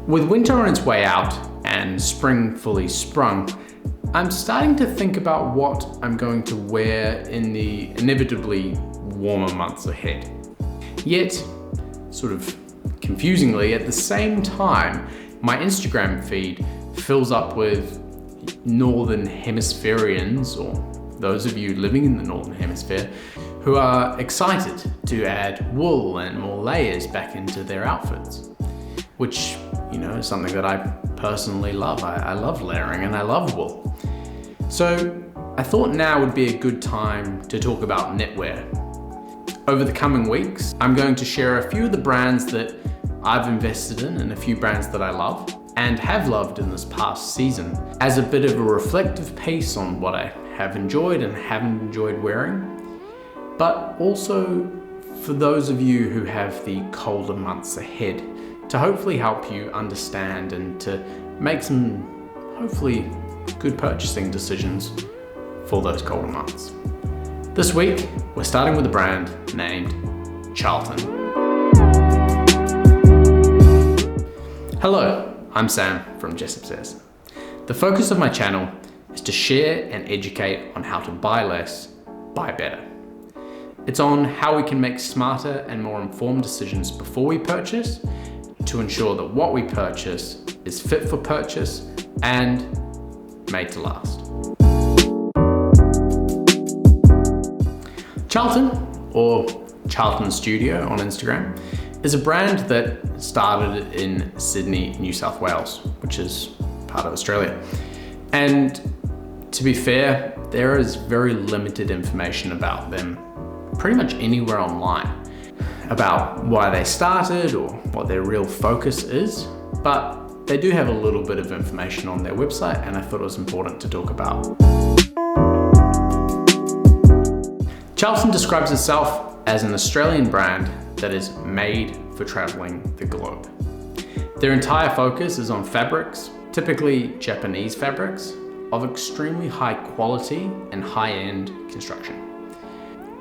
With winter on its way out and spring fully sprung, I'm starting to think about what I'm going to wear in the inevitably warmer months ahead. Yet, sort of confusingly, at the same time, my Instagram feed fills up with Northern Hemispherians, or those of you living in the Northern Hemisphere, who are excited to add wool and more layers back into their outfits, which, you know, is something that I personally love. I love layering and I love wool. So I thought now would be a good time to talk about knitwear. Over the coming weeks, I'm going to share a few of the brands that I've invested in and a few brands that I love and have loved in this past season as a bit of a reflective piece on what I have enjoyed and haven't enjoyed wearing, but also for those of you who have the colder months ahead, to hopefully help you understand and to make some hopefully good purchasing decisions for those colder months. This week, we're starting with a brand named Charlton. Hello, I'm Sam from Jessup Says. The focus of my channel is to share and educate on how to buy less, buy better. It's on how we can make smarter and more informed decisions before we purchase to ensure that what we purchase is fit for purchase and made to last. Charlton, or Charlton Studio on Instagram, is a brand that started in Sydney, New South Wales, which is part of Australia. And to be fair, there is very limited information about them pretty much anywhere online about why they started or what their real focus is, but they do have a little bit of information on their website, and I thought it was important to talk about. Charlton describes itself as an Australian brand that is made for traveling the globe. Their entire focus is on fabrics, typically Japanese fabrics, of extremely high quality and high-end construction.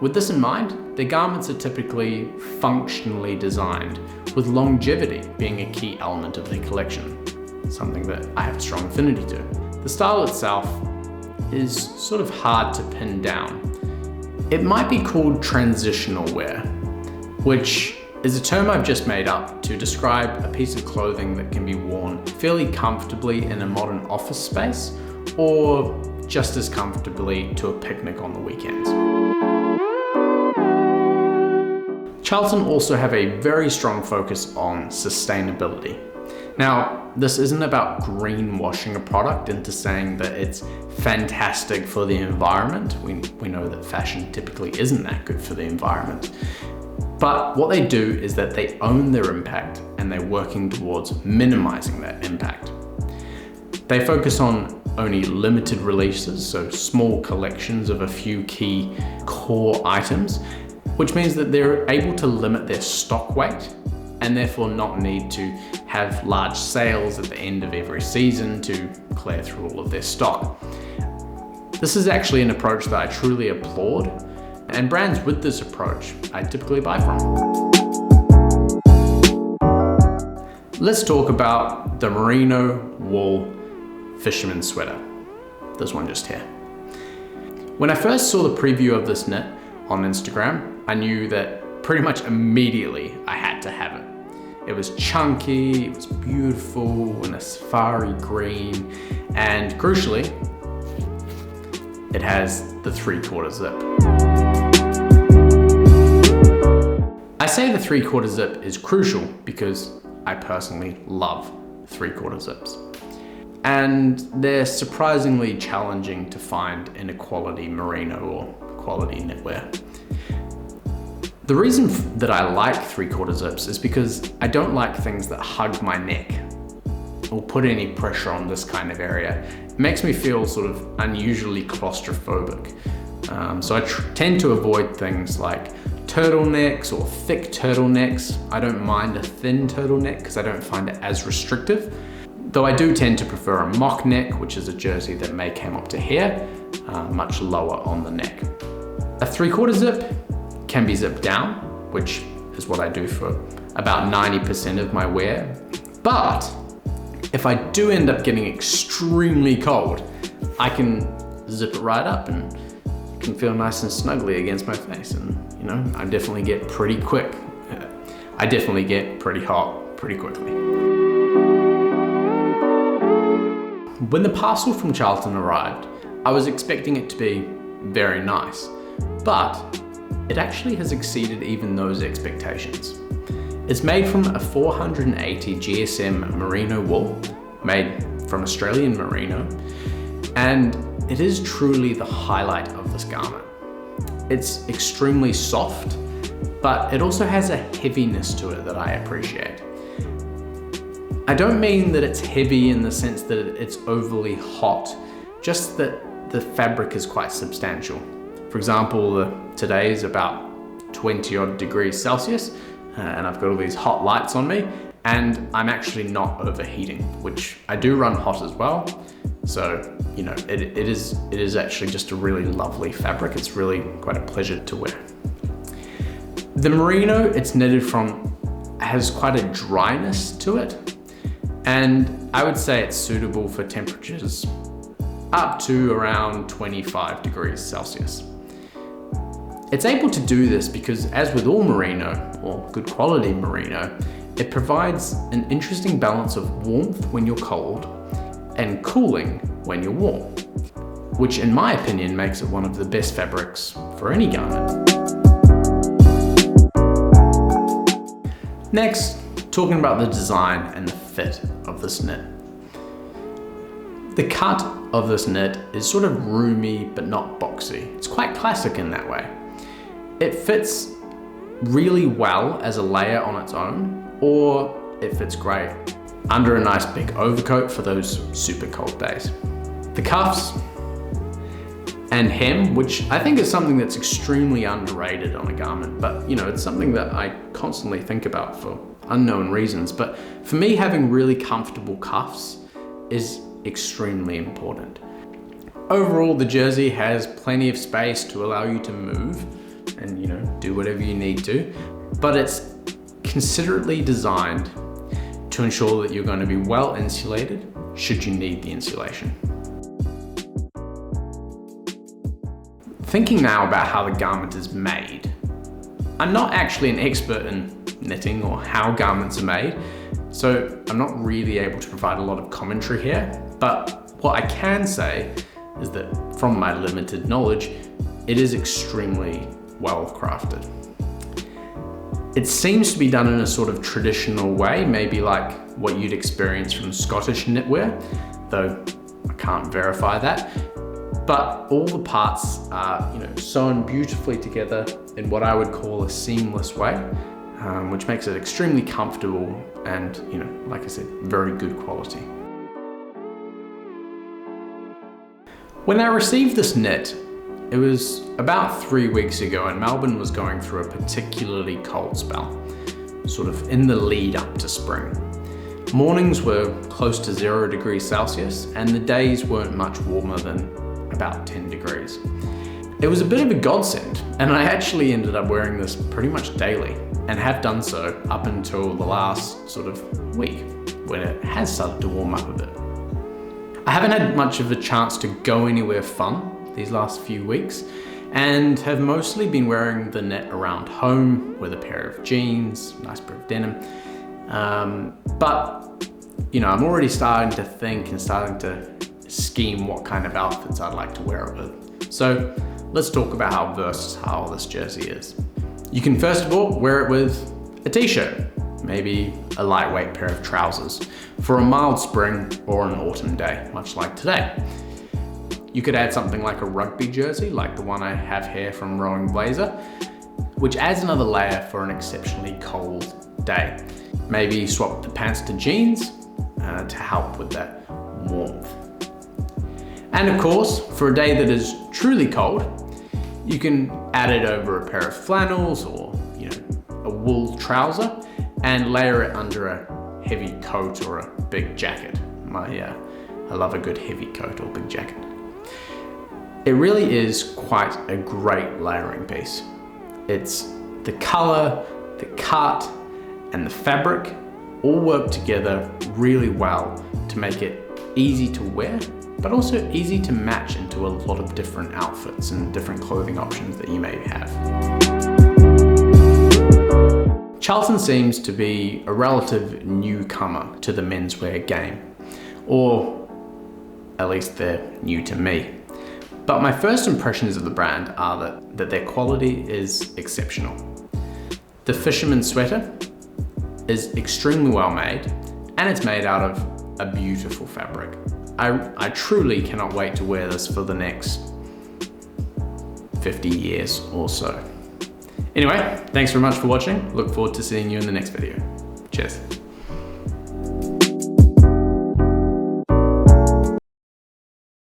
With this in mind, their garments are typically functionally designed, with longevity being a key element of their collection, something that I have a strong affinity to. The style itself is sort of hard to pin down. It might be called transitional wear, which is a term I've just made up to describe a piece of clothing that can be worn fairly comfortably in a modern office space, or just as comfortably to a picnic on the weekends. Charlton also have a very strong focus on sustainability. Now, this isn't about greenwashing a product into saying that it's fantastic for the environment. We know that fashion typically isn't that good for the environment. But what they do is that they own their impact and they're working towards minimizing that impact. They focus on only limited releases, so small collections of a few key core items, which means that they're able to limit their stock weight and therefore not need to have large sales at the end of every season to clear through all of their stock. This is actually an approach that I truly applaud, and brands with this approach I typically buy from. Let's talk about the Merino Wool Fishermans Sweater. This one just here. When I first saw the preview of this knit on Instagram, I knew that pretty much immediately I had to have it. It was chunky, it was beautiful in a safari green, and crucially, it has the 3/4 zip. I say the 3/4 zip is crucial because I personally love 3/4 zips. And they're surprisingly challenging to find in a quality merino or quality knitwear. The reason that I like 3/4 zips is because I don't like things that hug my neck or put any pressure on this kind of area. It makes me feel sort of unusually claustrophobic. So I tend to avoid things like turtlenecks or thick turtlenecks. I don't mind a thin turtleneck because I don't find it as restrictive. Though I do tend to prefer a mock neck, which is a jersey that may come up to here, much lower on the neck. A 3/4 zip can be zipped down, which is what I do for about 90% of my wear. But If I do end up getting extremely cold, I can zip it right up and it can feel nice and snuggly against my face. And you know, I definitely get pretty quick. I definitely get pretty hot pretty quickly. When the parcel from Charlton arrived, I was expecting it to be very nice, but it actually has exceeded even those expectations. It's made from a 480 GSM merino wool, made from Australian merino, and it is truly the highlight of this garment. It's extremely soft, but it also has a heaviness to it that I appreciate. I don't mean that it's heavy in the sense that it's overly hot, just that the fabric is quite substantial. For example, today is about 20 odd degrees Celsius, and I've got all these hot lights on me, and I'm actually not overheating, which I do run hot as well. So, you know, it is actually just a really lovely fabric. It's really quite a pleasure to wear. The merino it's knitted from has quite a dryness to it, and I would say it's suitable for temperatures up to around 25 degrees Celsius. It's able to do this because, as with all merino, or good quality merino, it provides an interesting balance of warmth when you're cold and cooling when you're warm, which in my opinion makes it one of the best fabrics for any garment. Next, talking about the design and the fit of this knit. The cut of this knit is sort of roomy but not boxy. It's quite classic in that way. It fits really well as a layer on its own, or it fits great under a nice big overcoat for those super cold days. The cuffs and hem, which I think is something that's extremely underrated on a garment, but you know, it's something that I constantly think about for unknown reasons. But for me, having really comfortable cuffs is extremely important. Overall, the jersey has plenty of space to allow you to move and, you know, do whatever you need to, but it's considerately designed to ensure that you're going to be well insulated should you need the insulation. Thinking now about how the garment is made, I'm not actually an expert in knitting or how garments are made, so I'm not really able to provide a lot of commentary here, but what I can say is that from my limited knowledge, it is extremely well crafted. It seems to be done in a sort of traditional way, maybe like what you'd experience from Scottish knitwear, though I can't verify that. But all the parts are, you know, sewn beautifully together in what I would call a seamless way, which makes it extremely comfortable and, you know, like I said, very good quality. When I received this knit, it was about 3 weeks ago, and Melbourne was going through a particularly cold spell, sort of in the lead up to spring. Mornings were close to 0 degrees Celsius, and the days weren't much warmer than about 10 degrees. It was a bit of a godsend, and I actually ended up wearing this pretty much daily, and have done so up until the last sort of week, when it has started to warm up a bit. I haven't had much of a chance to go anywhere fun these last few weeks, and have mostly been wearing the knit around home with a pair of jeans, nice pair of denim. But, you know, I'm already starting to think and starting to scheme what kind of outfits I'd like to wear it with. So let's talk about how versatile this jersey is. You can first of all wear it with a t-shirt, maybe a lightweight pair of trousers for a mild spring or an autumn day, much like today. You could add something like a rugby jersey, like the one I have here from Rowing Blazer, which adds another layer for an exceptionally cold day. Maybe swap the pants to jeans to help with that warmth. And of course, for a day that is truly cold, you can add it over a pair of flannels or, you know, a wool trouser and layer it under a heavy coat or a big jacket. I love a good heavy coat or big jacket. It really is quite a great layering piece. It's the color, the cut, and the fabric all work together really well to make it easy to wear, but also easy to match into a lot of different outfits and different clothing options that you may have. Charlton seems to be a relative newcomer to the menswear game, or at least they're new to me. But my first impressions of the brand are that their quality is exceptional. The Fisherman Sweater is extremely well made, and it's made out of a beautiful fabric. I truly cannot wait to wear this for the next 50 years or so. Anyway, thanks very much for watching. Look forward to seeing you in the next video. Cheers.